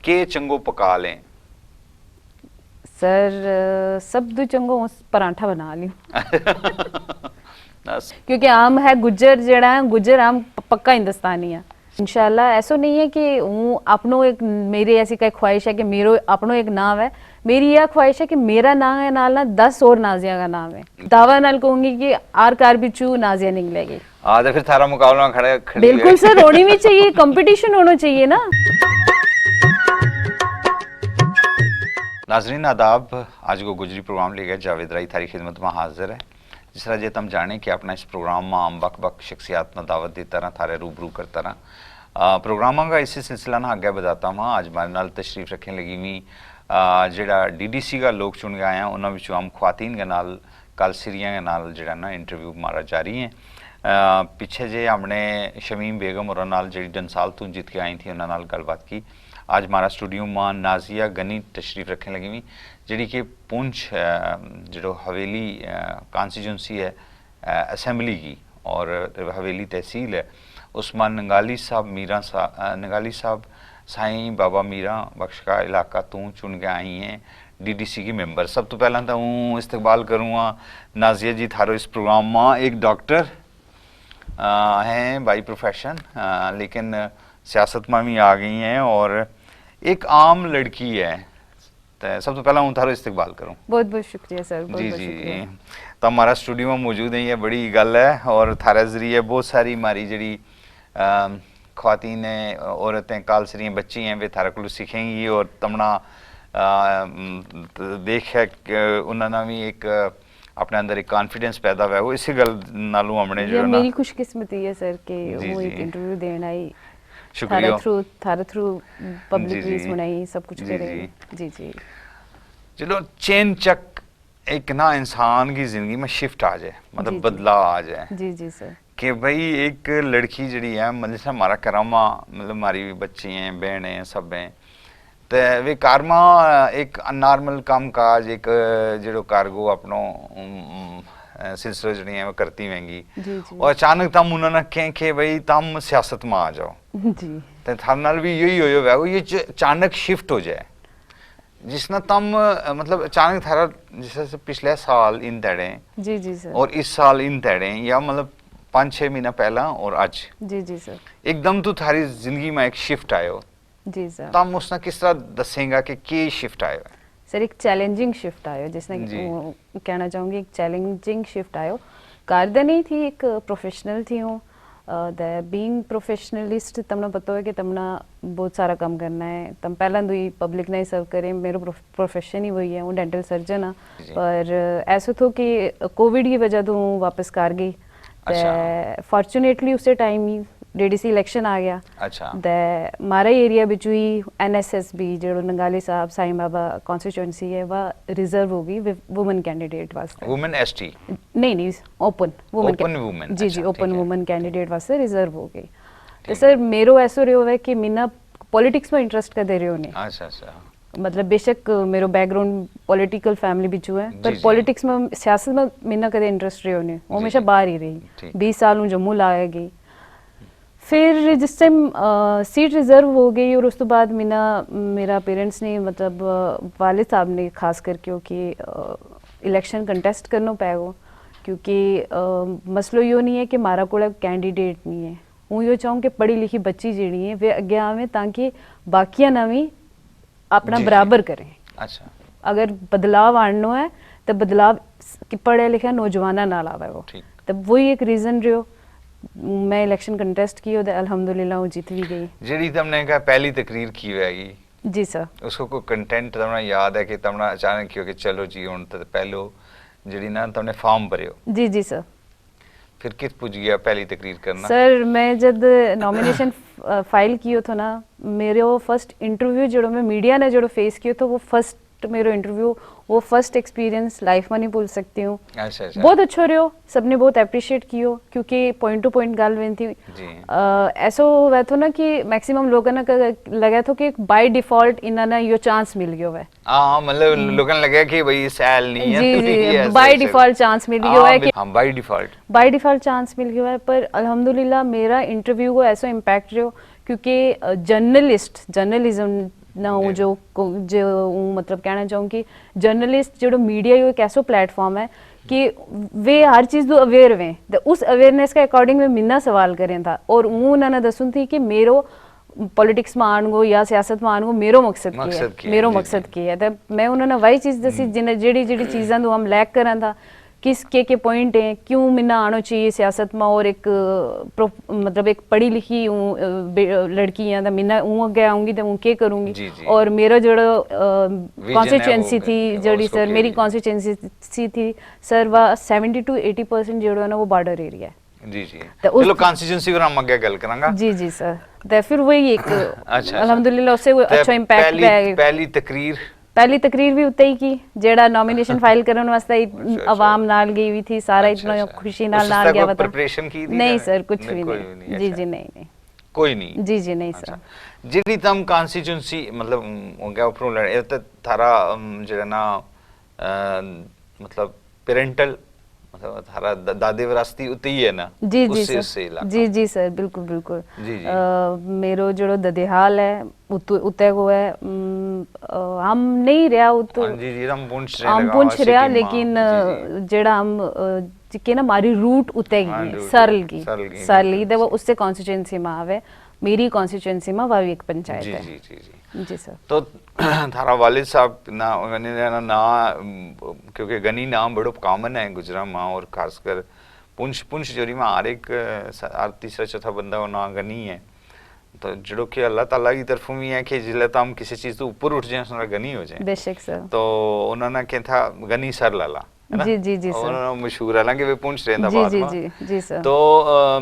के चंगो पका लें? सर सब दो चंगो पराठा बना लियो क्योंकि आम है गुज्जर जड़ा है, गुज्जर आम पक्का हिंदुस्तानी है इंशाल्लाह। ऐसा नहीं है कि हूँ अपनों एक मेरी ऐसी कई ख्वाहिश है कि मेरो अपनों एक नाम है, मेरी यह ख्वाहिश है कि मेरा नाम है नाल ना 10 और नाजिया का नाम है। दावा नाल कहूंगी कि आर कार बिचू नाजिया निकलेगी। तो फिर थारा मुकाबला खड़ी बिल्कुल सर, होनी भी चाहिए, कंपटीशन होना चाहिए ना। नाजरीन आदाब, आज को गुजरी प्रोग्राम लेकर जावेद राई थारी खिदमत में हाजिर है। जिस तरह जे तम जाने कि अपना इस प्रोग्राम में आम बक बक शख्सियात में दावत देता रहा, थारे रूबरू करता रहा। प्रोग्राम का इसी सिलसिला ना आगे बताता हूँ। आज हमारे नाल तशरीफ रखने लगी मी जड़ा DDC का लोग चुन गए हैं, उन्होंने बिचू हम ख्वातीन के नाल कल सीरिया के नाल जड़ा ना इंटरव्यू मारा जारी है। पीछे जे हमने शमीम बेगम और नाल जी डंसाल तू जीत के आई थी, उन्होंने नाल गलबात की। आज हमारा स्टूडियो में नाजिया गनी तशरीफ रखने लगी हुई, जी कि पुंछ जो हवेली कॉन्स्टिट्यूंसी है असम्बली की और हवेली तहसील है, उसमें नंगाली साहब मीरा नंगाली साहब साईं बाबा मीरा बख्श का इलाका तू चुन के आई हैं DDC की मेंबर। सब तो पहला तो हूँ इस्तकबाल करूँगा नाजिया जी थारो इस प्रोग्राम में। एक डॉक्टर हैं बाई प्रोफेशन, लेकिन सियासत में भी आ गई हैं और एक आम लड़की है। तो सब तो पहला हूँ थारो इस्तकबाल करूँ। बहुत बहुत शुक्रिया सर। जी जी, तो हमारा स्टूडियो में मौजूद है, ये बड़ी गल है और थारे जरिए बहुत सारी हमारी जड़ी ख्वातीन औरतें काल सरी बच्ची हैं वे थारे को सीखेंगी और तमना देख है कि उन्होंने भी एक अपने अंदर एक कॉन्फिडेंस पैदा हुआ है। वो इसी गल नालू हमने जो मेरी खुशकिस्मती है सर कि वो एक इंटरव्यू देना आई, शुक्रिया थारे थ्रू पब्लिक भी सुनाई, सब कुछ करे। जी जी, चलो चेन चक एक ना इंसान की जिंदगी में शिफ्ट आ जाए, मतलब बदलाव आ जाए। जी जी सर, कि भाई एक लड़की जड़ी है, मतलब हमारा करामा, मतलब हमारी बच्ची हैं बहन हैं सब हैं, तो वे कारमा एक नॉर्मल काम काज एक जो कार्गो अपनो सिलसिले जड़ी है वो करती रहेंगी और अचानक तम उन्होंने कहें कि भाई तम सियासत में आ जाओ जी, तो थारे नाल भी यही हो ये अचानक शिफ्ट हो जाए जिसना तम मतलब अचानक थारा जैसे पिछले साल इन तड़े जी जी सर और इस साल इन तड़े या मतलब 5-6 महीना पहला और आज जी जी सर एकदम तो थारी जिंदगी में एक शिफ्ट आयो। जी सर, तम उसने किस तरह दसेगा कि शिफ्ट आयो? सर एक चैलेंजिंग शिफ्ट आयो, जिसने कहना चाहूँगी एक चैलेंजिंग शिफ्ट आयो। कारदा नहीं थी, एक प्रोफेशनल थी हूँ। बीइंग प्रोफेशनलिस्ट तमना पता है कि तमना बहुत सारा काम करना है। तम पहला दुई पब्लिक नहीं सर्व करें, मेरा प्रोफेशन ही वही है, वो डेंटल सर्जन है। पर ऐसा तो कि कोविड की वजह तो वापस कार गई। फॉर्चुनेटली उस टाइम ही DDC इलेक्शन आ गया। अच्छा, मारा एरिया बिच ही NSSB जो नंगाली साहब साईं बाबा कॉन्स्टिट्यूंसी है वह रिजर्व होगी वुमेन कैंडिडेट वास्ते। वुमेन ST नहीं ओपन वुमेन जी जी, ओपन वुमेन कैंडिडेट वास्ते रिजर्व हो गई। तो सर मेरो ऐसा रहो है कि मीना पॉलिटिक्स में इंटरेस्ट का दे रहे हो नहीं। अच्छा अच्छा, मतलब बेशक मेरो बैकग्राउंड पॉलिटिकल फैमिली बिचू है, पर पॉलिटिक्स में सियासत में मीना कदे इंटरेस्ट रहे हो नहीं, वो हमेशा बाहर ही रही। 20 साल हूँ जम्मू लाया गई, फिर जिस टाइम सीट रिज़र्व हो गई और उस तो बाद मेरा पेरेंट्स ने मतलब वालिद साहब ने खास करके कि इलेक्शन कंटेस्ट करना पाएगा, क्योंकि मसलो यो नहीं है कि मारा कोड़ा कैंडिडेट नहीं है। हूँ यो चाहूँ कि पढ़ी लिखी बच्ची जी है वे अगे आवे ताकि बाकिया ना भी अपना बराबर करें। अच्छा, अगर बदलाव आना है तो बदलाव पढ़े लिखे नौजवाना नाल आवे वो, तो वही एक रीज़न रहो। मैं इलेक्शन कंटेस्ट की और अल्हम्दुलिल्लाह वो जीत भी गई। जेडी तुमने कहा पहली तकरीर की हैगी जी सर, उसको कोई कंटेंट तुमने याद है कि तुमने अचानक क्यों कि चलो जी हुन तो पहलो जेडी ना तुमने फॉर्म भरियो? जी जी सर, फिर किस पूछ गया पहली तकरीर करना? सर मैं जब नॉमिनेशन फाइल कियो था ना, मेरे फर्स्ट इंटरव्यू जो मैं मीडिया ने जो फेस किया था वो फर्स्ट मेरो इंटरव्यू, वो फर्स्ट एक्सपीरियंस लाइफ में नहीं भूल सकती हूँ। अच्छा, बहुत अच्छा रहो, सबने बहुत अप्रिशिएट कियो, क्योंकि पॉइंट टू पॉइंट गाल बन थी। ऐसा हुआ था ना कि मैक्सिमम लोगों ने लगा था कि बाय डिफॉल्ट इन्होंने यो चांस मिल गया है। हाँ, मतलब लोगों ने लगा कि भाई सैल नहीं है। जी जी, बाय डिफॉल्ट चांस मिल गया है कि हाँ बाय डिफॉल्ट चांस मिल गया है। पर अल्हम्दुलिल्लाह मेरा इंटरव्यू को ऐसा इम्पैक्ट रहो, क्योंकि जर्नलिज्म ना वो जो मतलब कहना चाहूँगी जर्नलिस्ट जो मीडिया एक ऐसा प्लेटफॉर्म है कि वे हर चीज़ तो अवेयर हुए तो उस अवेयरनेस के अकॉर्डिंग में मिन्ना सवाल करें था और वो उन्होंने दसूं थी कि मेरो पॉलिटिक्स में आन गो या सियासत में आन गो मेरो मकसद की है मेरो मकसद की है तो मैं उन्होंने वही चीज़ दसी जिन्हें जेड़ी जेड़ी चीज़ां तो हम लैक करा था किस के पॉइंट हैं क्यों मिन्ना आना चाहिए सियासत में और एक मतलब एक पढ़ी लिखी लड़की है तो मिन्ना ऊँ अगे आऊँगी तो क्या करूँगी और मेरा जो कॉन्स्टिट्यूएंसी थी जड़ी सर मेरी कॉन्स्टिट्यूएंसी थी सर वह 70 to 80% जो है ना वो बॉर्डर एरिया है जी जी चलो कॉन्स्टिट्यूएंसी पर हम आगे गल करांगा जी जी सर तो फिर वही एक अल्हम्दुलिल्लाह उससे अच्छा इम्पैक्ट पहली तकरीर भी उत्ते ही की जेड़ा नॉमिनेशन फाइल करने वास्ते अवाम नाल गई हुई थी सारा इतना खुशी नाल गया बता प्रिपरेशन की थी नहीं सर कुछ भी नहीं जी जी नहीं कोई नहीं जी जी नहीं सर जेडी तम कॉन्स्टिट्यूएंसी मतलब हो गया ऊपर लड़े तो थारा जेड़ा ना मतलब पेरेंटल मतलब थारा दादे विरासती उते ही है ना जी जी सर जी सर बिल्कुल बिल्कुल मेरो जो ददेहाल है उते को है हम नहीं रहा हम पुंछ रहा लेकिन जेड़ा हम के ना हमारी रूट उते गई है सरल की वो उससे कॉन्स्टिट्यूएंसी में आवे मेरी कॉन्स्टिट्यूएंसी में वह एक पंचायत है जी जी जी जी सर तो थारा वालिद साहब ना ना क्योंकि गनी नाम बड़ो कॉमन है गुजरात में और खासकर पुंछ जोरी में हर एक तीसरा चौथा बंदा वो ना गनी है तो जड़ो कि अल्लाह ताला की तरफों भी है कि जिले तो हम किसी चीज तो ऊपर उठ जाए उसमें गनी हो जाए बेशक सर तो उन्होंने क्या था गनी सर लाला जी जी जी सर मशहूर है कि वे पुंछ रहंदा जी बाद जी में जी जी सर तो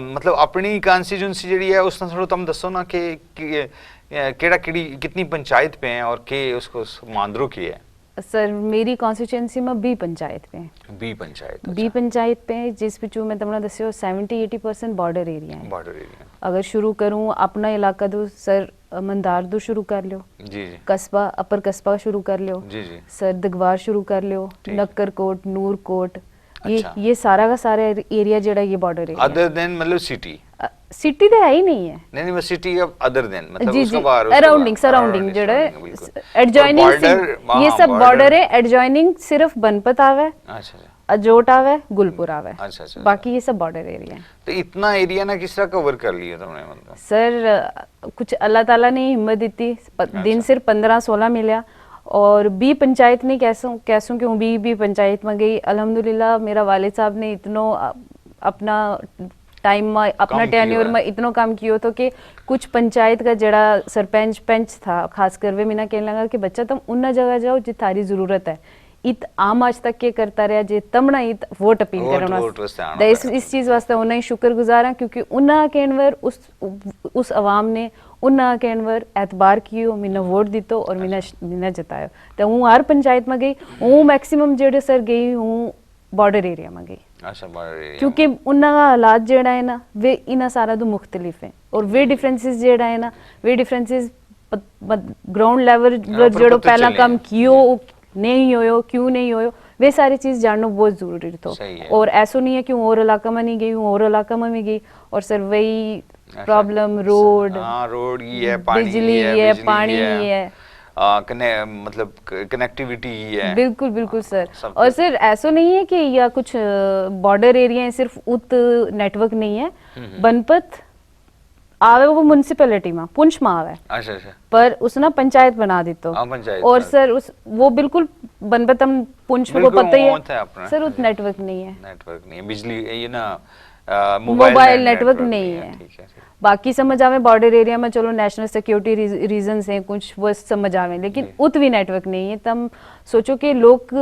मतलब अपनी कॉन्स्टिट्यूएंसी जेडी है उसने थोड़ा तुम दसो ना कि केड़ा केड़ी कितनी पंचायत पे हैं और के उसको मांदरो की है सर मेरी कॉन्स्टिट्यूएंसी में बी पंचायत पे है बी पंचायत पे है जिस पिछू मैं तुमने दस्यो 70-80% बॉर्डर एरिया है अगर शुरू करूं अपना इलाका तो सर मंदार दो शुरू कर लो जी जी कस्बा अपर कस्बा शुरू कर लो जी जी सर दगवार शुरू कर लो नक्कर कोट नूर कोट ये सारा का सारा एरिया जेड़ा ये बॉर्डर एरिया अदर देन मतलब सिटी तो है ही नहीं है नहीं बस सिटी अब अदर देन मतलब जी उसके बाहर अराउंडिंग सराउंडिंग जेड़ा एडजॉइनिंग ये सब बॉर्डर है एडजॉइनिंग सिर्फ बनपत आवे अच्छा अजोट आवे गुलपुर आवे अच्छा बाकी ये सब बॉर्डर एरिया है तो इतना एरिया ना किस तरह कवर कर लिया तुमने मतलब सर कुछ अल्लाह ताला ने हिम्मत दी थी दिन सिर्फ 15-16 मिला और बी पंचायत ने कैसों क्यों बी पंचायत में गई अल्हम्दुलिल्लाह मेरा वालिद साहब ने इतनो अपना टाइम में अपना टेन्योर में इतना काम किया तो कि कुछ पंचायत का जड़ा सरपंच पंच था खासकर वे मिना कहने लगा कि बच्चा तुम उन जगह जाओ जित थारी जरूरत है इत आम आज तक के करता रहा जे तमना इत वोट अपील करना इस चीज वास्ते उन्हें ही शुक्रगुजार है क्योंकि उन्ना केनवर उस अवाम ने उन्ना केनवर एतबार कियो मिना वोट दितो और मिना जतायो तो हूँ हर पंचायत में गई हूँ मैक्सिमम जेड़े सर गई हूँ बॉर्डर एरिया में गई अच्छा बॉर्डर एरिया क्योंकि उन्ना का हालात जेड़ा है ना वे इना सारा तो मुख्तलिफ है और वे डिफरेंसेस जेड़ा है ना वे डिफरेंसेस ग्राउंड लेवल जेड़ो पहला काम कियो नहीं होयो क्यों नहीं होयो वे सारी चीज जानना बहुत जरूरी तो और ऐसा नहीं है कि और इलाका में नहीं गई हूँ और इलाका में भी गई और सर वही प्रॉब्लम रोड ही है बिजली है पानी ही है मतलब कनेक्टिविटी ही है बिल्कुल बिल्कुल सर और सर ऐसा नहीं है कि या कुछ बॉर्डर एरिया है सिर्फ उत नेटवर्क नहीं है बनपत आवे वो म्युनिसिपैलिटी में पुंछ में आवे अच्छा पर उसने पंचायत बना दी तो और सर उस वो बिल्कुल बनपत हम पुंछ को पता ही है सर उत नेटवर्क नहीं है बिजली ये ना मोबाइल नेटवर्क नहीं है बाकी समझ आवे बॉर्डर एरिया में चलो नेशनल सिक्योरिटी रीजंस हैं कुछ वो समझ आवे लेकिन उत भी नेटवर्क नहीं है तम सोचो कि लोग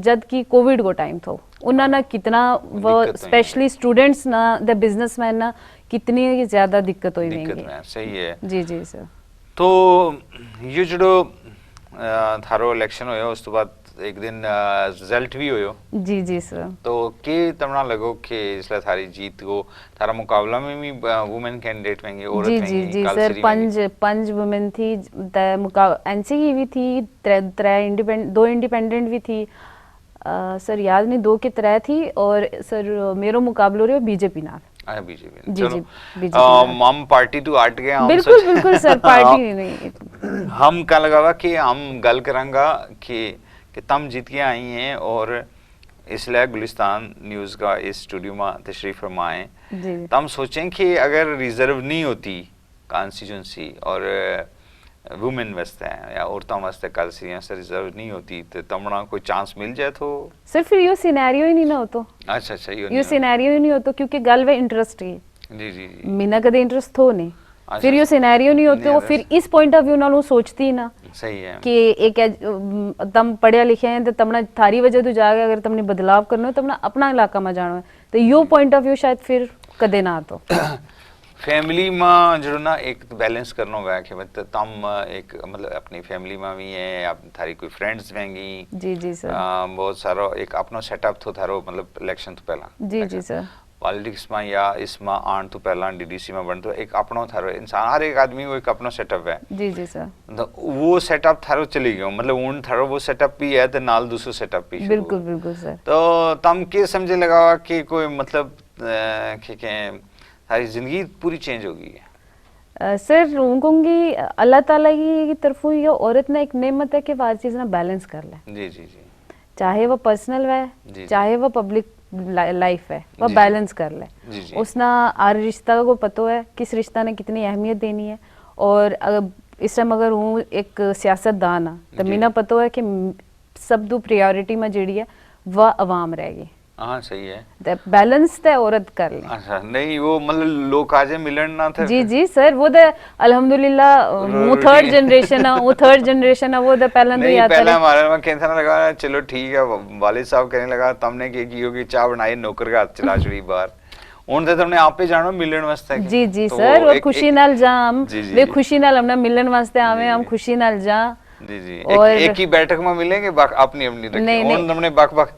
जब की कोविड को टाइम था उन्होंने कितना वो स्पेशली स्टूडेंट्स ना द बिजनेसमैन ना कितनी ज्यादा दिक्कत हुई सही है जी जी सर तो ये जो थारो इलेक्शन होयो उस तो बाद एक दिन रिजल्ट भी होयो जी जी सर तो के तमना लगो कि इसलिए थारी जीत को थारा मुकाबला में भी वुमेन कैंडिडेट होंगे औरत जी जी जी सर पंज वुमेन थी एनसी की भी थी दो इंडिपेंडेंट भी थी सर याद नहीं 2 के 3 थी और सर मेरो मुकाबलो रहो बीजेपी नाल अच्छा बीजेपी जी, चलो जी, बीजेपी हम पार्टी टू हट गए हम बिल्कुल बिल्कुल सर पार्टी नहीं हम कल लगावा कि हम गल करांगा कि तम जीत के आई हैं और इसलिए गुलिस्तान न्यूज़ का इस स्टूडियो में तशरीफ फरमाएं जी तम सोचें कि अगर रिजर्व नहीं होती कॉन्स्टिट्यूंसी और वुमेन वास्ते या औरतों वास्ते कल से रिजर्व नहीं होती तो तमना कोई चांस मिल जाए तो सर फिर यो सिनेरियो ही नहीं ना होतो अच्छा अच्छा यो सिनेरियो ही नहीं होतो क्योंकि गल वे इंटरेस्ट ही जी जी जी मीना कदे इंटरेस्ट थो नहीं अच्छा, फिर यो सिनेरियो नहीं होते वो फिर इस पॉइंट ऑफ व्यू नालों सोचती ना सही है कि एक तम पढ़िया लिखे हैं तो तमना थारी वजह तो जाके अगर तमने बदलाव करना हो तमना अपना इलाका में जाना है तो यो पॉइंट ऑफ व्यू शायद फिर कदे ना आतो फैमिली में जो ना एक बैलेंस करना होगा कि मतलब तम एक मतलब अपनी फैमिली में भी है आप थारी कोई फ्रेंड्स रहेंगी जी जी सर बहुत सारा एक अपना सेटअप तो थारो मतलब इलेक्शन तो पहला जी जी सर पॉलिटिक्स में या इसमें आन तो पहला डीडीसी में बन तो एक अपना थारो इंसान हर एक आदमी को एक अपना सेटअप है जी जी सर तो वो सेटअप थारो चली गयो मतलब उन थारो वो सेटअप भी है तो नाल दूसरो सेटअप भी बिल्कुल बिल्कुल सर तो तम के समझे लगा कि कोई मतलब कि सारी जिंदगी पूरी चेंज हो गई है सर मैं कहूँगी अल्लाह ताला की तरफों ये औरत ने एक नेमत है कि वो हर चीज़ ना बैलेंस कर ले जी जी जी चाहे वो पर्सनल है जी। चाहे वो पब्लिक लाइफ है वो जी, बैलेंस कर ले जी जी उसना हर रिश्ता को पता है किस रिश्ता ने कितनी अहमियत देनी है और अगर इस टाइम अगर हूँ एक सियासतदान हाँ तो जी। मीना पता है कि सब दो प्रायोरिटी में जड़ी है वह अवाम रहेगी हाँ सही है बैलेंस तो औरत कर ले अच्छा नहीं वो मतलब लोग आजे मिलन ना थे जी जी सर वो तो अल्हम्दुलिल्लाह वो थर्ड जनरेशन है वो थर्ड जनरेशन है वो तो पहला तो नहीं याद पहले है हमारे में कहता ना लगा चलो ठीक है वालिद साहब कहने लगा तुमने की होगी चाय बनाई नौकर का हाथ चला छुड़ी बाहर उन ते तुमने आप ही जानो मिलन वास्ते जी जी सर और खुशी नाल जा हम जी, जी, वे जी। खुशी नाल हमने मिलन वास्ते आवे हम खुशी नाल जा जी जी और एक ही बैठक में मिलेंगे अपनी अपनी रखी नहीं, उन तुमने बक बक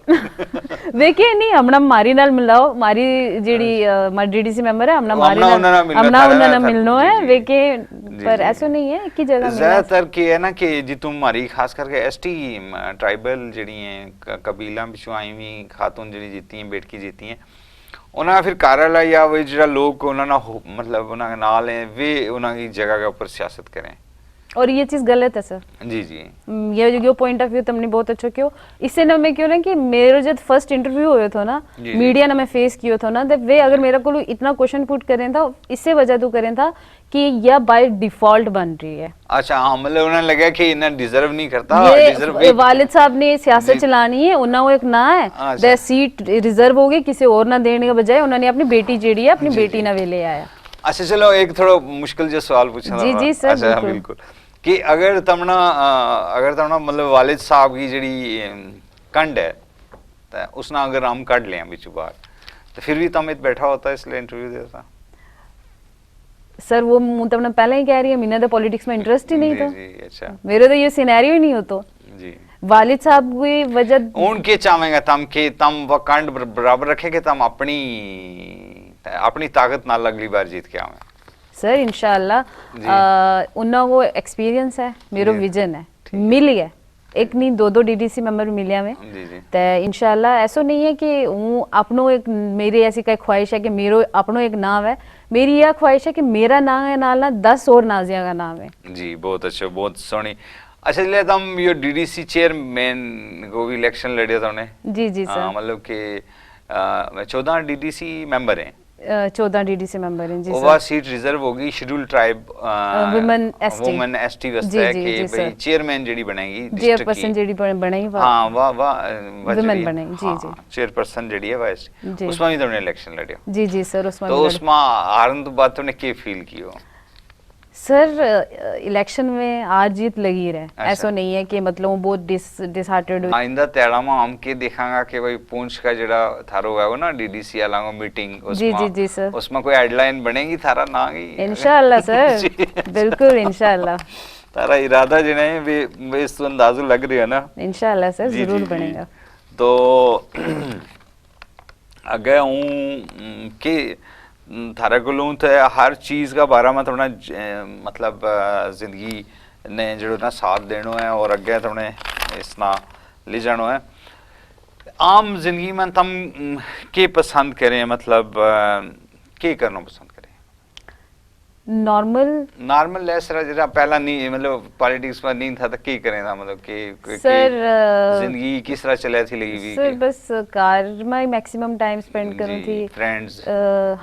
देखिए नहीं हमना मारी नाल मिलाओ मारी जेडी मारी डीडीसी मेंबर है हमना मारी हमना नाल उन्ना मिलना हमना था, उन्ना था, मिलनो जी, है जी। वेके पर जी। ऐसा नहीं है एक ही जगह मिलना ज्यादातर की है ना कि जी तुम हमारी खास करके एसटी ट्राइबल जड़ी हैं कबीला पिछू आई हुई खातून जड़ी जीती हैं बेटकी जीती हैं उन्हें फिर कार्यालय या वो जो लोग उन्होंने मतलब उन्होंने नाल हैं वे उन्होंने जगह के ऊपर सियासत करें और ये चीज गलत है सर जी जी ये पॉइंट ऑफ व्यू तुमने बहुत अच्छा किया इससे ना मैं क्यों ना कि मेरे जब फर्स्ट इंटरव्यू हुए थे ना जी, जी। मीडिया ना मैं फेस किया था ना तो वे अगर मेरे को इतना क्वेश्चन पुट करें था इससे वजह तो करें था कि यह बाय डिफॉल्ट बन रही है अच्छा हाँ मतलब उन्हें लगा कि इन्हें डिजर्व नहीं करता डिजर्व ये वालिद साहब ने सियासत चलानी है उन्हें वो एक ना है अच्छा। द सीट रिजर्व होगी किसी और ना देने के बजाय उन्होंने अपनी बेटी जेड़ी है अपनी बेटी ना वे ले आया अच्छा चलो एक थोड़ा मुश्किल जो सवाल पूछना जी, था। जी, सर, अच्छा बिल्कुल। बिल्कुल कि अगर तमना मतलब वालिद साहब की जड़ी कंड है तो उसना अगर हम कट लें बिचू बाहर तो फिर भी तम इत बैठा होता इसलिए इंटरव्यू देता सर वो मुंह तुमने पहले ही कह रही है मीना तो पॉलिटिक्स में इंटरेस्ट ही नहीं जी, था जी अच्छा मेरे तो ये सिनेरियो ही नहीं होता जी वालिद साहब की वजह उनके चाहेंगे तम के तम वो कंड बराबर रखे कि तम अपनी ताकत नाल अगली बार जीत के आवे सर इंशाल्लाह उन्ना वो एक्सपीरियंस है मेरो जी। विजन है मिल गया एक नहीं दो दो डीडीसी मेंबर मिलिया में जी जी तो इंशाल्लाह ऐसा नहीं है कि हूँ अपनों एक मेरी ऐसी कई ख्वाहिश है कि मेरो अपनों एक नाम है मेरी यह ख्वाहिश है कि मेरा नाम है नाल ना 10 और नाजिया का नाम है जी बहुत अच्छा बहुत सोनी अच्छा इसलिए तम ये डीडीसी चेयरमैन को भी इलेक्शन लड़े तुमने जी जी सर मतलब कि 14 डीडीसी मेंबर हैं 14 डीडीसी मेंबर हैं जी वो सर सीट रिजर्व होगी शेड्यूल ट्राइब वुमेन एसटी जी, वास्ते जी, कि जी, भाई सर। चेयरमैन जेडी बनेगी चेयरपर्सन जेडी बनाई हाँ वाह वाह Women बनेगी, जी, जी। चेयरपर्सन जेडी है वाह जी। उसमें भी तुमने इलेक्शन लड़े जी जी सर उसमें तो भी लड़- उसमें हारन तो बाद तुमने क्या फील किया सर इलेक्शन में हार जीत लगी रहे अच्छा। ऐसा नहीं है कि मतलब वो बहुत डिसहार्टेड आइंदा तेड़ा में हम के देखांगा कि भाई पूंछ का जड़ा थारो है वो ना डीडीसी अलग मीटिंग जी, जी, जी, सर। उसमें कोई हेडलाइन बनेगी थारा ना की इंशाल्लाह सर जी। बिल्कुल इंशाल्लाह तारा इरादा जिन्हें वे इस अंदाजो लग रही है ना इंशाल्लाह सर जी, जरूर जी, जी। बनेगा तो अगर हूँ कि थारा को लूँ तो हर चीज़ का बारे में थोड़ा मतलब जिंदगी ने जो ना साथ देना है और अगे थोड़े इसना ले जाना है आम जिंदगी में तुम के पसंद करें मतलब ਕੀ ਕਰਨਾ ਪਸੰਦ ਕਰੇ? नॉर्मल ਇਸ ਤਰ੍ਹਾਂ ਜਿਹੜਾ ਪਹਿਲਾਂ ਨਹੀਂ ਮਤਲਬ ਪੋਲਿਟਿक्स में नहीं था तो ਕੀ करेगा मतलब कि सर जिंदगी किस तरह चले थी लगी हुई सर बस कार में मैक्सिमम टाइम स्पेंड करूँ थी फ्रेंड्स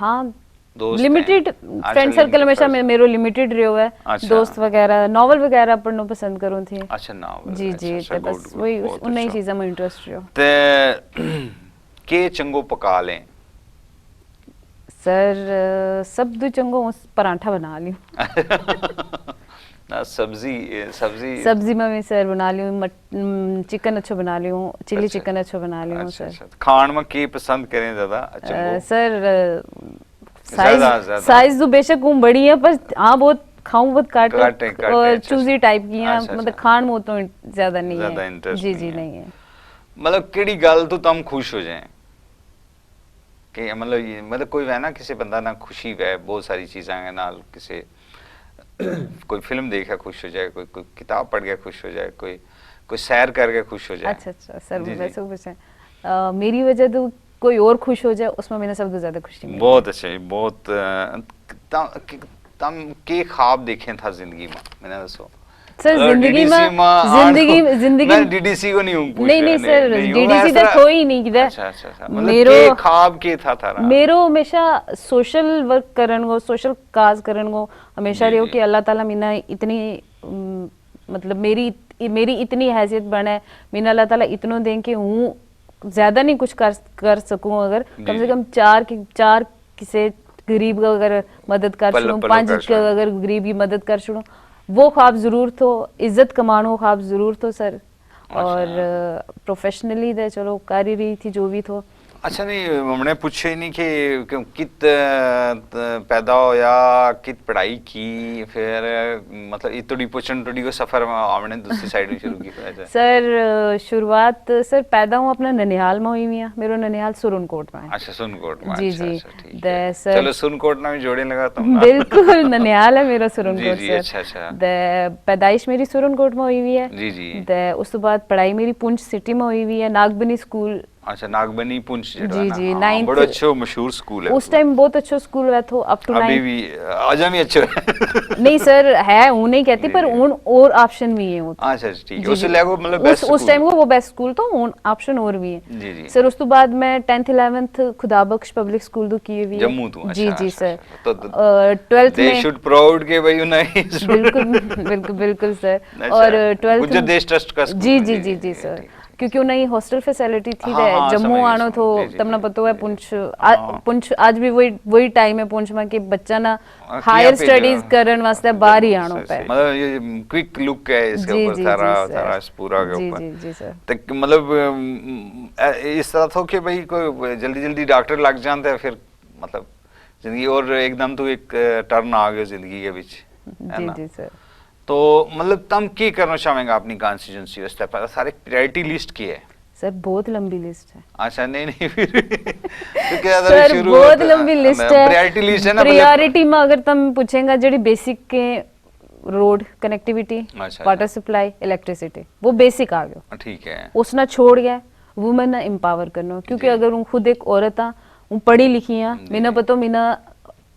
हाँ दोस्त लिमिटेड हैं। फ्रेंड अच्छा, सर्कल हमेशा मेरो लिमिटेड रहो है। अच्छा। दोस्त वगैरह नॉवल वगैरह पढ़ना पसंद करूँ थी। अच्छा नावल जी जी ते बस वही उन्हीं चीज़ों में इंटरेस्ट रहो। ते के चंगो पका लें सर सब दो चंगो पराठा बना लियो ना सब्जी सब्जी सब्जी में मैं सर बना लियो चिकन अच्छा बना लियो चिली अच्छा। चिकन अच्छा बना लियो अच्छा, सर। अच्छा। खान में की पसंद करें ज्यादा चंगो सर ज्यादा- ज्यादा। साइज तो बेशक हूँ बड़ी है पर हाँ बहुत खाऊं बहुत काटे- काट काटे, और अच्छा, चूजी टाइप की हैं अच्छा, मतलब अच्छा। खान में तो ज्यादा नहीं ज्यादा है। इंटरेस्ट जी नहीं जी है। नहीं है। मतलब केड़ी गल तो तम खुश हो जाए कि मतलब ये मतलब कोई है ना किसी बंदा ना खुशी है बहुत सारी चीज़ें हैं नाल किसी कोई फिल्म देख के खुश हो जाए कोई कोई किताब पढ़ के खुश हो जाए कोई कोई सैर करके खुश हो जाए। अच्छा अच्छा सर जी, जी। वैसे कुछ है मेरी वजह तो कोई और खुश हो जाए उसमें मैंने सबसे ज्यादा खुशी मिली। बहुत अच्छा जी बहुत तम के ख्वाब देखे था जिंदगी में मैंने दसो सर जिंदगी में जिंदगी मैं डीडीसी को नहीं हूं पूछ नहीं नहीं सर डीडीसी तक हो ही नहीं किधर। अच्छा अच्छा अच्छा मतलब के ख्वाब के था थारा मेरो हमेशा सोशल वर्क करन गो सोशल काज करन गो हमेशा जी, रहो जी। कि अल्लाह ताला मीना इतनी मतलब मेरी इतनी हैसियत बने मीना अल्लाह ताला इतनो दें कि हूँ ज्यादा नहीं कुछ कर सकूं अगर कम से कम चार किसे गरीब का अगर मदद कर पल्लो- छूं पल्लो कर 5 छूं। अगर गरीब की मदद कर छूं वो ख्वाब जरूर तो इज्जत कमानो ख्वाब जरूर तो सर और प्रोफेशनली दे चलो कर ही रही थी जो भी तो। अच्छा नहीं हमने पूछे नहीं कि कित पैदा होया कित पढ़ाई की फिर मतलब इतनी पुछन टुडी को सफर में हमने दूसरी साइड में शुरू की वैसे। सर शुरुआत सर पैदा हूँ अपना ननिहाल में हुई हुई है मेरो ननिहाल सुरनकोट में है। अच्छा सुनकोट में जी अच्छा, जी अच्छा, ठीक दे है। सर चलो सुनकोट ना भी जोड़े लगाता हूँ बिल्कुल ननिहाल है मेरा सुरनकोट जी, सर। अच्छा, अच्छा। दे पैदाइश मेरी सुरनकोट में हुई हुई है। जी जी दे उस बाद पढ़ाई मेरी पुंछ सिटी में हुई हुई है नागबनी स्कूल। अच्छा नागबनी पुंछ जो जी, है ना जी, हाँ, ninth- बड़ा अच्छा मशहूर स्कूल है उस टाइम बहुत अच्छा स्कूल हुआ था अप टू अभी 9 भी आजा भी अच्छा है नहीं सर है हूं नहीं कहती पर उन और ऑप्शन भी है वो तो। अच्छा ठीक है जी, उससे जी। लेगो मतलब बेस्ट उस टाइम को वो बेस्ट स्कूल तो उन ऑप्शन और भी है। जी जी सर उस तो बाद मैं 10th 11th Khudabakhsh public school तो की हुई है। जम्मू तो जी अच्छा जी अच्छा, सर अच्छा, तो 12th दे में शुड प्राउड के भाई नहीं बिल्कुल बिल्कुल बिल्कुल सर अच्छा, और 12th गुज्जर देश ट्रस्ट का स्कूल जी है, जी जी जी ठीक, सर ठीक, क्योंकि उन्हें हॉस्टल फैसिलिटी थी हाँ, हाँ, जम्मू समझ गया, आनो तो समझ, जी, जी, तमना जी, पता है जी, पुंछ पुंछ आज भी वही टाइम है पुंछ में कि बच्चा ना हाँ, हायर किया स्टडीज भेजा। करन वास्ते बाहर ही आनो सही, पे। सही। मतलब ये क्विक लुक है इसके जी ऊपर जी सारा जी सारा इस पूरा के जी ऊपर जी जी सर तो मतलब इस तरह था कि भाई कोई जल्दी जल्दी डॉक्टर लग जाते हैं फिर मतलब जिंदगी और एकदम तो एक टर्न आ गया जिंदगी के बीच है जी ना जी सर तो मतलब तुम की करना चाहेंगे अपनी कॉन्स्टिट्यूंसी वास्ते सारे प्रायोरिटी लिस्ट की है सर बहुत लंबी लिस्ट है। अच्छा नहीं नहीं फिर तो क्या था सर शुरू बहुत लंबी लिस्ट है प्रायोरिटी लिस्ट है ना प्रायोरिटी में अगर तुम पूछेगा जड़ी बेसिक के रोड कनेक्टिविटी अच्छा, वाटर सप्लाई इलेक्ट्रिसिटी वो बेसिक आ गयो ठीक है उसना छोड़ गया वुमेन ना एम्पावर करना क्योंकि जी। अगर हूँ खुद एक औरत हाँ हूँ पढ़ी लिखी हाँ जी। मीना पतो मीना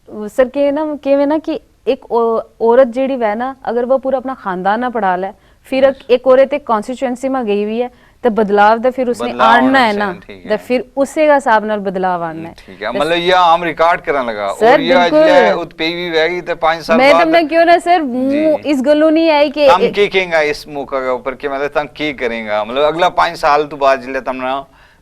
सर के ना कि एक औरत जेड़ी वह ना अगर वह पूरा अपना खानदान ना पढ़ा ले फिर एक औरत एक कॉन्स्टिट्यूएंसी में गई हुई है तो बदलाव दा फिर उसने बदलाव आना होना है ना चाहिए, ठीक तो है। फिर उसे का हिसाब नाल बदलाव आना है। ठीक है मतलब ये आम रिकॉर्ड करने लगा सर, और ये बिल्कुल। अजले उत्पे भी वेगी तो 5 साल मैं बाद तुमने क्यों ना सर जी। इस गलो नहीं आई कि तम की कहेंगा इस मौका के ऊपर कि मतलब तम की करेंगा मतलब अगला 5 साल तो बाद जिले तुमने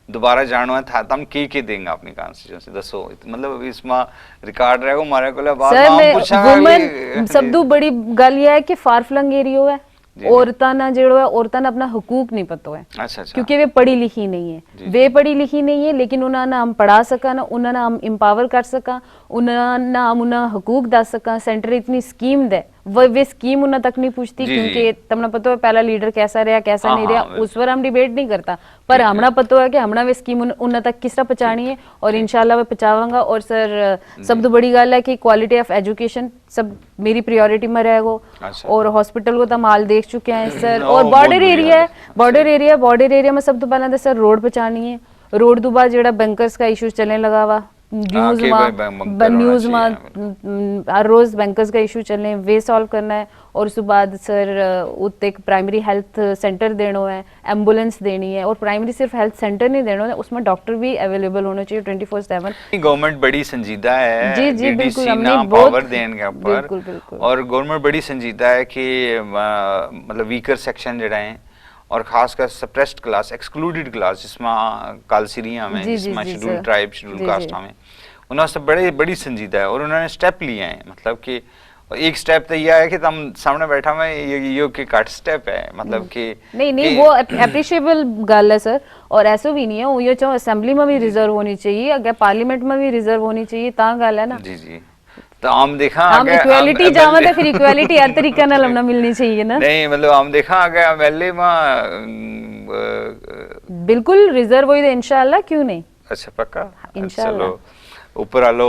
दोबारा जानना था तम की देंगे अपनी कॉन्स्टिट्यूंसी दसो मतलब इसमें रिकॉर्ड रहेगा हमारे को बाद सर हम मैं पूछांगा वुमन सब तो बड़ी गल ये है कि फार फ्लंग एरियो है जी। औरतां ना जेड़ो है औरतां ना अपना हुकूक नहीं पतो है अच्छा अच्छा क्योंकि वे पढ़ी लिखी नहीं है जी, वे पढ़ी लिखी नहीं है लेकिन उन्हें ना हम पढ़ा सका ना उन्हें ना हम एम्पावर कर सका उन्हें ना हम उन्हें हुकूक दस सका सेंटर इतनी स्कीम दे वे स्कीम उन्हें तक नहीं पूछती जी, क्योंकि तुमने पता है पहला लीडर कैसा रहा कैसा हाँ, नहीं हाँ, रहा बिल्कुल। उस पर हम डिबेट नहीं करता पर ठीक है। हमना पता है कि हमना वे स्कीम उन्हें तक किस तरह पहुंचानी है और इंशाल्लाह वे पहुंचावांगा और सर सब तो बड़ी गल है कि क्वालिटी ऑफ एजुकेशन सब मेरी प्रायोरिटी में रहेगा अच्छा। और हॉस्पिटल को तो माल देख चुके हैं सर ओ, और बहुत बॉर्डर बढ़िया एरिया है है। बॉर्डर एरिया में सब तो पहले तो सर रोड पहुंचानी है रोड तो बाद जेड़ा बैंकर्स का इशू चलने लगा हुआ न्यूज़ कि भाई बैंक करवाना न्यूज़ चाहिए। हर रोज़ बैंकर्स का इशू चलने वे सॉल्व करना है और उसके बाद सर उत्ते एक प्राइमरी हेल्थ सेंटर देना है, एम्बुलेंस देनी है और प्राइमरी सिर्फ हेल्थ सेंटर नहीं देना है, उसमें डॉक्टर भी अवेलेबल होना चाहिए 24/7। गवर्नमेंट बड़ी संजीदा है जी, जी, बिल्कुल, डीडीसी हमने ना बहुत- पावर देने के ऊपर, बिल्कुल, बिल्कुल। और गवर्नमेंट बड़ी संजीदा है कि मतलब वीकर सेक्शन जड़ा है और खासकर सप्रेस्ड क्लास, एक्सक्लूडेड क्लास जिसमें कालसिरियां में, जी, जी, जिसमें जी, शेड्यूल सर। ट्राइब, जी, शेड्यूल जी। कास्ट में, उन्होंने बड़े बड़ी संजीदा है और उन्होंने स्टेप लिए हैं। मतलब कि एक स्टेप तो यह है कि तुम सामने बैठा में ये के कट स्टेप है, मतलब कि नहीं नहीं कि- वो अप्रिशिएबल गल है सर, और ऐसा भी नहीं है वो, ये चाहे असेंबली में भी रिजर्व होनी चाहिए, अगर पार्लियामेंट में भी रिजर्व होनी चाहिए, ता गल है ना। जी जी, तो हम देखा हम इक्वालिटी जावा तो फिर इक्वालिटी हर तरीके नाल हमना मिलनी चाहिए ना। नहीं मतलब हम देखा आगे एमएलए में बिल्कुल रिजर्व हुई तो इंशाल्लाह, क्यों नहीं। अच्छा पक्का, इंशाल्लाह। चलो ऊपर आलो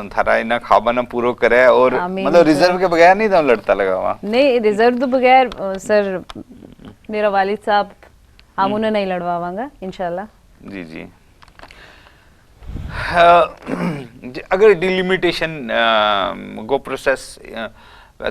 थारा इना खाबा ना पूरो करे और आमीन मतलब सर। रिजर्व के बगैर नहीं तो लड़ता लगा हुआ। नहीं रिजर्व तो बगैर सर मेरा वालिद साहब हम उन्हें नहीं लड़वावांगा इंशाल्लाह। जी जी। अगर डिलिमिटेशन गो प्रोसेस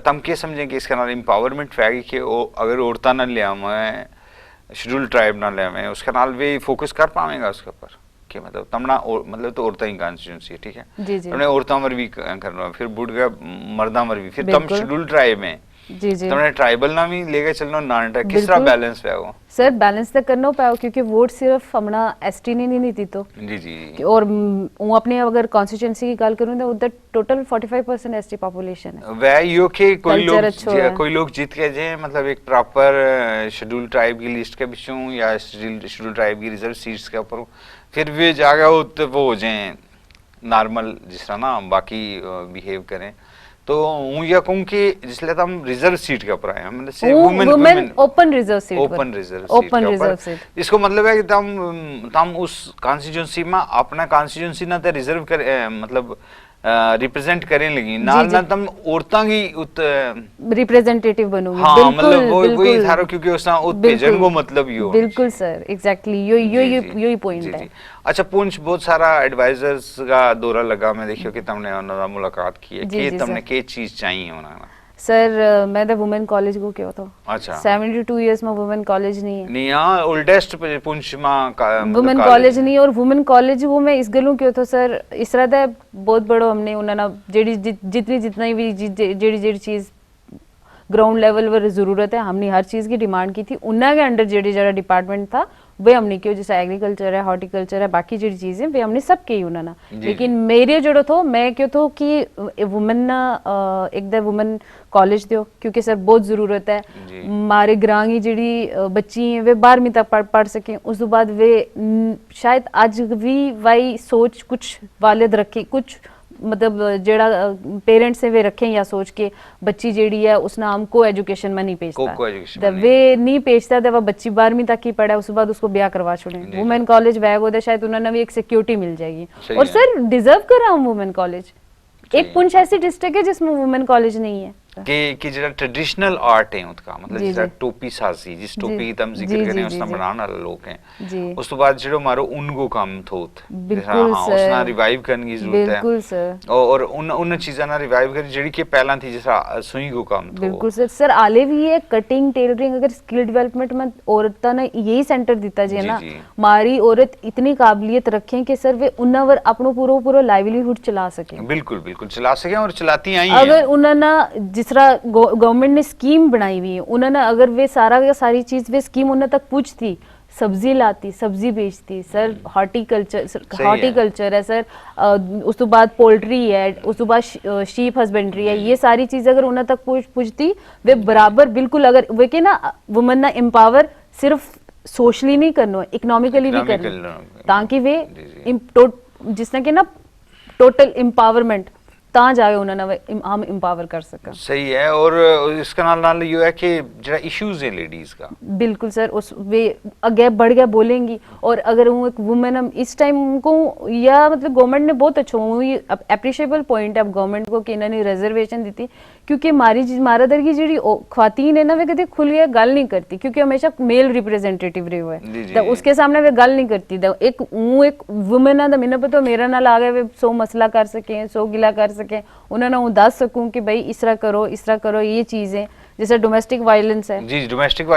तम के समझें कि इसका नाल एम्पावरमेंट फैगी कि अगर औरतां ना ले आवे, शेड्यूल ट्राइब ना ले आवे, उसके नाल वे फोकस कर पावेगा उसके ऊपर कि मतलब तमना मतलब तो औरतां ही कॉन्स्टिट्यूंसी है, ठीक है, जी जी तुमने औरतां मर भी करना, फिर बुढ़ गया मर्दा मर भी, फिर तम बिल्कुल। शेड्यूल ट्राइब में जी जी तुमने ट्राइबल ना भी लेके चलना, नॉन ट्राइब किस तरह बिल्कुल। बैलेंस पे वो। सर बैलेंस तो करना पाओ क्योंकि वोट सिर्फ हमना एसटी ने नहीं दी तो, जी जी और वो अपने अगर कॉन्स्टिट्यूंसी की गल करूं तो उधर टोटल 45% एसटी पॉपुलेशन है। वह यो कि कोई Culture अच्छा है। कोई लोग जीत के जाए, मतलब एक प्रॉपर शेड्यूल ट्राइब की लिस्ट के पिछू या शेड्यूल ट्राइब की रिजर्व सीट्स के ऊपर, फिर वे जाके वो हो जाए नॉर्मल जिस तरह ना बाकी बिहेव करें, तो हूँ या कहूँ कि जिसले हम रिजर्व सीट के ऊपर आए हैं, मतलब से women open reserve seat, open reserve open reserve seat. इसको मतलब है कि तम उस कॉन्स्टिट्यूंसी में अपना कॉन्स्टिट्यूंसी ना तो रिजर्व कर मतलब रिप्रेजेंट करें लगी नाल जी। ना तम औरतां की उत रिप्रेजेंटेटिव बनूंगी। हाँ बिल्कुल मतलब वही बिल्कुल थारो क्योंकि उसना उत बिल्कुल, भेजन को मतलब यो बिल्कुल सर एग्जैक्टली यो जी, पॉइंट जी, है। जी। अच्छा पुंछ बहुत सारा एडवाइजर्स का दौरा लगा, मैं देखियो कि तुमने उन्होंने मुलाकात की है जी, कि जी, तुमने सर। के चीज चाहिए उन्होंने। सर मैं तो वुमेन कॉलेज को क्यों था, अच्छा 72 इयर्स में वुमेन कॉलेज नहीं है। नहीं यहाँ ओल्डेस्ट पुंछ में वुमेन कॉलेज नहीं, और वुमेन कॉलेज वो मैं इस गलों क्यों था सर, इस तरह का बहुत बड़ो हमने उन्होंने जितनी जितना भी जेड़ी चीज ग्राउंड लेवल पर जरूरत है हमने हर चीज की डिमांड की थी, उन्ना के अंडर जेडी जरा डिपार्टमेंट था वे हमने क्यों, जैसे एग्रीकल्चर है, हॉर्टिकल्चर है, बाकी जेडी चीजें वे हमने सब की उन्होंने। लेकिन मेरे जोड़ो तो मैं क्यों तो कि वुमेन ना एक द वुमेन कॉलेज दो क्योंकि सर बहुत जरूरत है, हमारे ग्रां की जेडी बच्ची हैं वे 12वीं तक पढ़ सकें, उस बाद वे शायद आज भी वही सोच कुछ वालिद रखे, कुछ मतलब जेड़ा पेरेंट्स है वे रखें या सोच के बच्ची जेड़ी है उस नाम को एजुकेशन में नहीं भेजता, वे नहीं भेजता तो वह बच्ची 12वीं तक ही पढ़ा, उसके बाद उसको ब्याह करवा छोड़े। वुमेन कॉलेज बैग होता शायद उन्होंने भी एक सिक्योरिटी मिल जाएगी, और सर डिजर्व कर रहा हूँ वुमेन कॉलेज। एक पुंछ ऐसी डिस्ट्रिक्ट है जिसमें वुमेन कॉलेज नहीं है कि जो ट्रेडिशनल आर्ट है उसका मतलब जिस टोपी साजी, जिस टोपी की तम जिक्र करें उसना बनाने वाले लोग हैं, उस तो बाद जो मारो उनको काम थोत बिल्कुल हाँ सर, उसना रिवाइव करने की जरूरत है, बिल्कुल सर, और उन चीज़ों ना रिवाइव करी जेडी के पहला थी जैसा सुई को काम थो। बिल्कुल सर। सर आले भी है कटिंग टेलरिंग, अगर स्किल डेवलपमेंट में औरतां ने यही सेंटर दिता जे ना, हमारी औरत इतनी काबिलियत रखें कि सर वे उन्नावर अपनो पूरा लाइवलीहुड चला सके, बिल्कुल बिल्कुल चला सके और चलाती आई अगर उन्होंने जिस तरह गवर्नमेंट ने स्कीम बनाई हुई है, उन्होंने अगर वे सारी चीज वे स्कीम उन्हें तक पूछती, सब्जी लाती, सब्जी बेचती सर, हॉर्टिकल्चर है सर, उस तो बाद पोल्ट्री है, उस तो बाद शीप हस्बेंड्री है, ये सारी चीज अगर उन्हें तक पूछती वे बराबर बिल्कुल, अगर वे के ना वुमेन ना एम्पावर सिर्फ सोशली नहीं करना, इकोनॉमिकली भी करना, ताकि वे जिसने के ना टोटल एम्पावरमेंट ਤਾਂ ਜਾ ਕੇ ਉਹਨਾਂ ਨੂੰ हम इंपावर कर सका। सही है। और इसके नाल ये है कि जरा इश्यूज है लेडीज का, बिल्कुल सर, उस वे आगे बढ़ गया बोलेंगी। और अगर वो एक वुमेन हम इस टाइम को, या मतलब गवर्नमेंट ने बहुत अच्छा अप्रिशिएबल पॉइंट है गवर्नमेंट को कि इन्होंने रिजर्वेशन दी थी, क्योंकि मारा दर की जी ख्वातीन है ना, वे कभी खुल के गल नहीं करती, क्योंकि हमेशा मेल रिप्रेजेंटेटिव रहे हुए तो उसके सामने वे गल नहीं करती। तो एक वुमेन है, मैंने पता मेरा नाल आ गए, वे 100 मसला कर सके, 100 गिला कर सके, उन्होंने वो दस सकूं कि भाई इस तरह करो ये चीजें, जैसे डोमेस्टिक वायलेंस है जी, डोमेस्टिक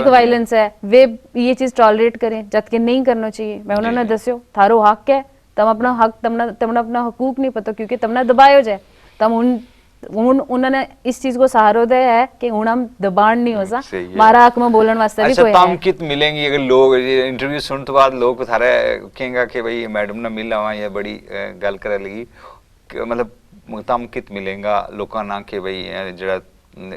वायलेंस है, वे ये चीज टॉलरेट करें जबकि नहीं करना चाहिए। मैं उन्होंने दस्यो थारो हक है, तम अपना हक तमने अपना हकूक नहीं पता, क्योंकि तमने दबायो जाए तम उन्होंने इस चीज को सहारो दे है कि हुण हम दबाण नहीं हो सा, मारा हक में बोलने वास्ते भी कोई है। तम कित मिलेंगी अगर लोग इंटरव्यू सुनने तो बाद लोग थारे कहेंगे कि भाई मैडम ना मिल आवा, ये बड़ी गल करे लगी, मतलब तम कित मिलेगा लोगों ना कि भाई जरा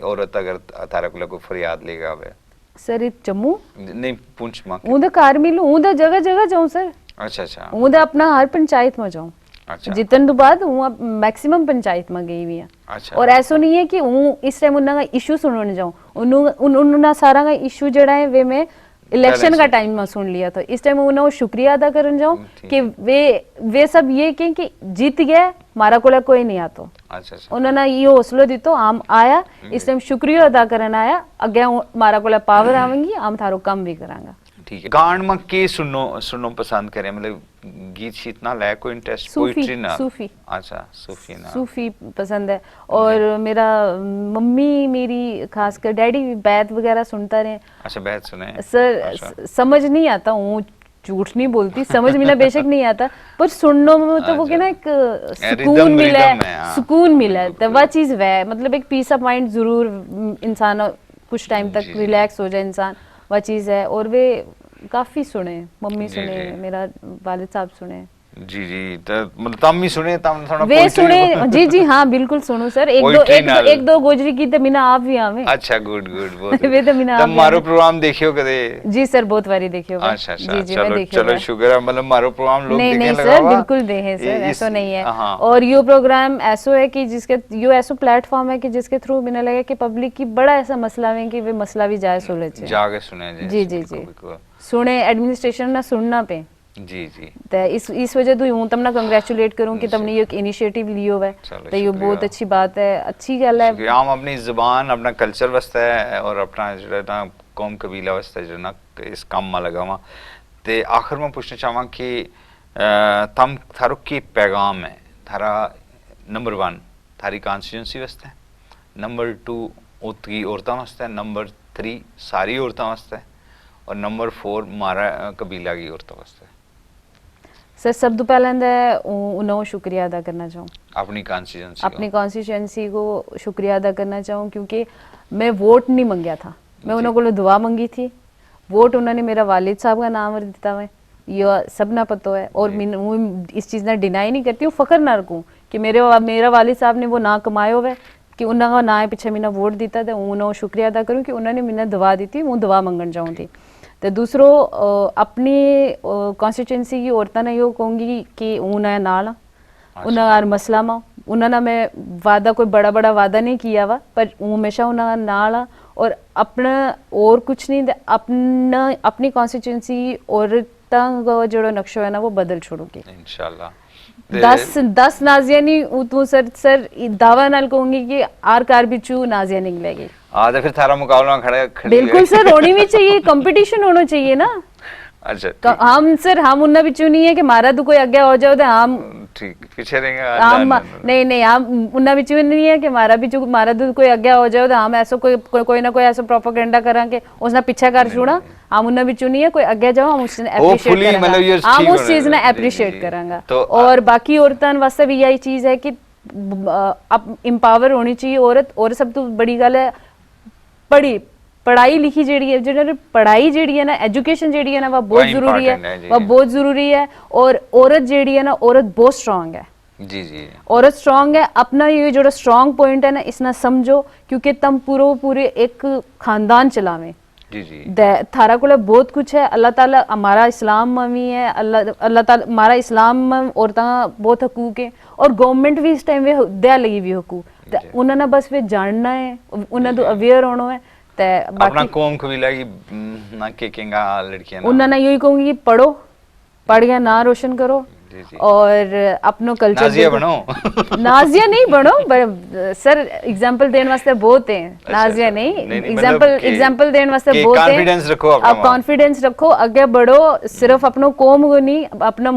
औरत अगर थारे को कोई फरियाद लेगा वे सर जम्मू नहीं पुंछ में उनका कार मिलू, उनका जगह जगह जाऊं सर। अच्छा उनका अपना हर पंचायत में जाऊं। अच्छा, जितन तो बाद वो मैक्सिमम पंचायत में गई हुई है। अच्छा, और ऐसा नहीं है कि वो इस टाइम उनका इशू सुनने जाऊं, उन्होंने सारा का इशू जड़ा है वे में इलेक्शन का टाइम में सुन लिया, तो इस टाइम उन्हें शुक्रिया अदा करने जाऊं कि वे सब ये कहें कि जीत गया मारा को कोई नहीं आता। अच्छा, उन्होंने ये हौसला दी तो आम आया, इस टाइम शुक्रिया अदा करने आया, अगे मारा को पावर आवेंगी, आम थारो काम भी करांगा। ठीक है। गान में के सुनो पसंद करें, मतलब गीत शीत ना ले कोई इंटरेस्ट, पोएट्री ना? सूफी। अच्छा, सूफी ना, सूफी पसंद है। और मेरा मम्मी मेरी खासकर डैडी बैत वगैरह सुनता रहे। अच्छा, बैत सुने सर। अच्छा। समझ नहीं आता हूँ, झूठ नहीं बोलती, समझ में ना बेशक नहीं आता, पर सुनने में तो वो क्या ना एक सुकून मिला है, सुकून मिला है, तो वह चीज़ वह मतलब एक पीस ऑफ माइंड जरूर इंसान कुछ टाइम तक रिलैक्स हो जाए इंसान, वह चीज़ है। और वे काफ़ी सुने, मम्मी सुने, मेरा वालिद साहब सुने। जी जी, तो मतलब तम ही सुने, तम थोड़ा वे सुने जी जी हाँ बिल्कुल सुनो सर। एक दो गोजरी की तो मीना आप भी आवे। अच्छा, गुड बहुत वे तो मीना तम मारो प्रोग्राम देखियो कदे? जी सर, बहुत बारी देखियो। अच्छा, जी जी, चलो शुक्र है, मतलब मारो प्रोग्राम लोग नहीं सर बिल्कुल देखे सर, ऐसा नहीं है। और यो प्रोग्राम ऐसा है कि जिसके यो ऐसा प्लेटफॉर्म है कि जिसके थ्रू मैंने लगा कि पब्लिक की बड़ा ऐसा मसला है कि वे मसला भी जाए सुने जाके सुने जी जी जी सुने, एडमिनिस्ट्रेशन ना सुनना पे जी जी। तो इस वजह तो यूं तमना कंग्रेचुलेट करूं कि तुमने एक इनिशिएटिव लियो है, तो ये बहुत अच्छी बात है, अच्छी गल है। हम अपनी जुबान अपना कल्चर वास्ते है और अपना जो कौम कबीला वास्ते जो ना इस काम में लगा हुआ। तो आखिर में पूछना चाहवा कि तम थारो की पैगाम है थारा? नंबर 1 थारी कॉन्स्टिट्यूंसी वास्ते, नंबर 2 उत्तरी औरतों वास्ते, नंबर 3 सारी औरतों वास्ते, और नंबर 4 मारा कबीला की औरतों वास्ते। सर सब तो पहले उन्हें शुक्रिया अदा करना चाहूँ, अपनी कॉन्स्टिट्यूंसी को शुक्रिया अदा करना चाहूँ, क्योंकि मैं वोट नहीं मंगया था, मैं उन्होंने को दुआ मंगी थी। वोट उन्होंने मेरा वालिद साहब का नाम दिता हुआ, ये सब ना पता है। और मैं इस चीज़ ना डिनाई नहीं करती हूँ, फ़ख्र ना रखूँ कि मेरा वालिद साहब ने वो ना कमाया हुआ है, कि उन्होंने ना पीछे मैंने वोट दिता, तो उन्होंने शुक्रिया अदा करूँ कि उन्होंने मैंने दुआ दी थी, वो दुआ मंगन जाऊँ थी। तो दूसरो अपनी कॉन्स्टिट्यूंसी की औरतों ने यो कहूँगी कि उन्हें नाल उन्हें मसला में उन्होंने मैं वादा कोई बड़ा वादा नहीं किया हुआ, पर हमेशा उन्हें नाल और अपना और कुछ नहीं, अपनी कॉन्स्टिट्यूंसी औरतों का जो नक्शा है ना वो बदल छोड़ूंगी इंशाल्लाह। 10 नाजिया नहीं तू सर दावा नाल कहूंगी कि आर कार बिचू नाजिया निकलेगी। तो फिर थारा मुकाबला खड़ा बिल्कुल सर होनी भी चाहिए, कंपटीशन होना चाहिए ना। अच्छा हम सर हम उन्ना बिचू नहीं है कि मारा तो कोई आगे हो जाओ तो हम ठीक पीछे रहेंगे, हम नहीं हम उन्ना बिचू नहीं है कि मारा तो कोई आगे हो जाओ तो हम ऐसा कोई ना कोई ऐसा प्रोपेगेंडा करांगे उसने पीछे कर छोड़ा। हम उन्ना बिचू नहीं है कोई आगे जाओ हम उसने एप्रिशिएट करेंगे, हम उस चीज ने एप्रिशिएट करेंगे। और बाकी औरतों वास्ते भी यही चीज है कि अब एम्पावर होनी चाहिए औरत। और सब तो बड़ी गल है पढ़ाई लिखी जेड़ी है, जो पढ़ाई जेड़ी है ना, एजुकेशन जेड़ी है ना वह बहुत जरूरी है, वह बहुत जरूरी है। और औरत जेड़ी है ना, औरत बहुत स्ट्रांग है जी जी, औरत स्ट्रांग है। अपना ये जो स्ट्रांग पॉइंट है ना इसना समझो, क्योंकि तुम पूरे एक खानदान चलावे जी जी। थारा को बहुत कुछ है। अल्लाह ताला हमारा इस्लाम में भी है, अल्लाह ताला हमारा इस्लाम में औरतां बहुत हकूक है। ਔਰ ਗਵਰਨਮੈਂਟ ਵੀ ਇਸ ਟਾਈਮ ਵੇ ਦਿਆ ਲਈ ਵੀ ਹਕੂ ਤੇ ਉਹਨਾਂ ਨੇ ਬਸ ਵੇ ਜਾਣਨਾ ਹੈ ਉਹਨਾਂ ਤੋਂ ਅਵੇਅਰ ਹੋਣਾ ਹੈ ਤੇ अपना ਬਾਕੀ कौम कबीला की ना केकेंगा लड़कियां ना ਉਹਨਾਂ ਨੇ ਯही कहूंगी कि पढ़ो पढ़ गया ना रोशन करो जी जी और अपनो कल्चर नाजिया बनो नाजिया नहीं बनो सर एग्जांपल देने वास्ते बहुत हैं नाजिया नहीं एग्जांपल मतलब एग्जांपल देने वास्ते कि बहुत हैं confidence रखो अपना आप कॉन्फिडेंस रखो आगे बढ़ो सिर्फ अपनो कौम को नहीं अपना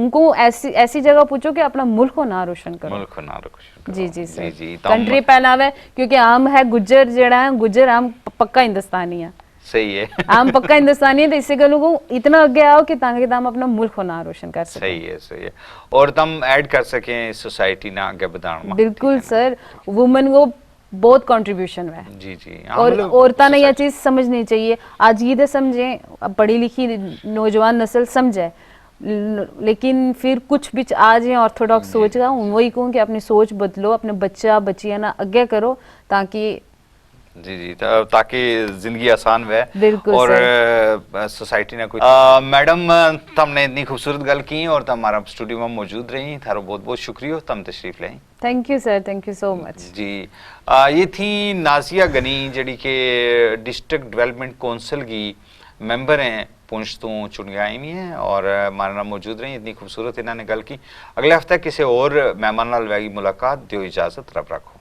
उनको ऐसी ऐसी जगह पूछो कि अपना मुल्क को ना रोशन करो मुल्क ना रखो जी जी सर जी कंट्री पहनावे क्योंकि आम है गुज्जर जेड़ा है गुज्जर आम पक्का हिंदुस्तानी है सही है आम पक्का हिंदुस्तानी है तो इससे गलों को इतना आगे आओ कि ताकि हम अपना मुल्क को ना रोशन कर सकें सही है और तुम ऐड कर सकें सोसाइटी ना आगे बढ़ाना बिल्कुल सर वुमेन को बहुत कंट्रीब्यूशन है जी जी और औरतां ने यह चीज़ समझनी चाहिए आज ये तो समझें अब पढ़ी लिखी नौजवान नस्ल समझे लेकिन फिर कुछ बीच आ जाए ऑर्थोडॉक्स सोच का वही कहूँ कि अपनी सोच बदलो अपने बच्चा बच्चियां ना आगे करो ताकि जी जी ताकि जिंदगी आसान हुए बिल्कुल और सोसाइटी ने कोई मैडम तुमने इतनी खूबसूरत गल की और तुम हमारा स्टूडियो में मौजूद रही थारो बहुत बहुत शुक्रिया तुम तशरीफ लाई thank you sir thank you so much जी ये थी नाजिया गनी जड़ी के डिस्ट्रिक्ट डेवलपमेंट काउंसिल की मेंबर हैं पुंछ तो चुन आई हुई हैं और हमारे नाम मौजूद रही इतनी खूबसूरत इन्होंने गल की अगले हफ्ते किसी और मेहमान नाल वैगी मुलाकात दो इजाजत रब रखो।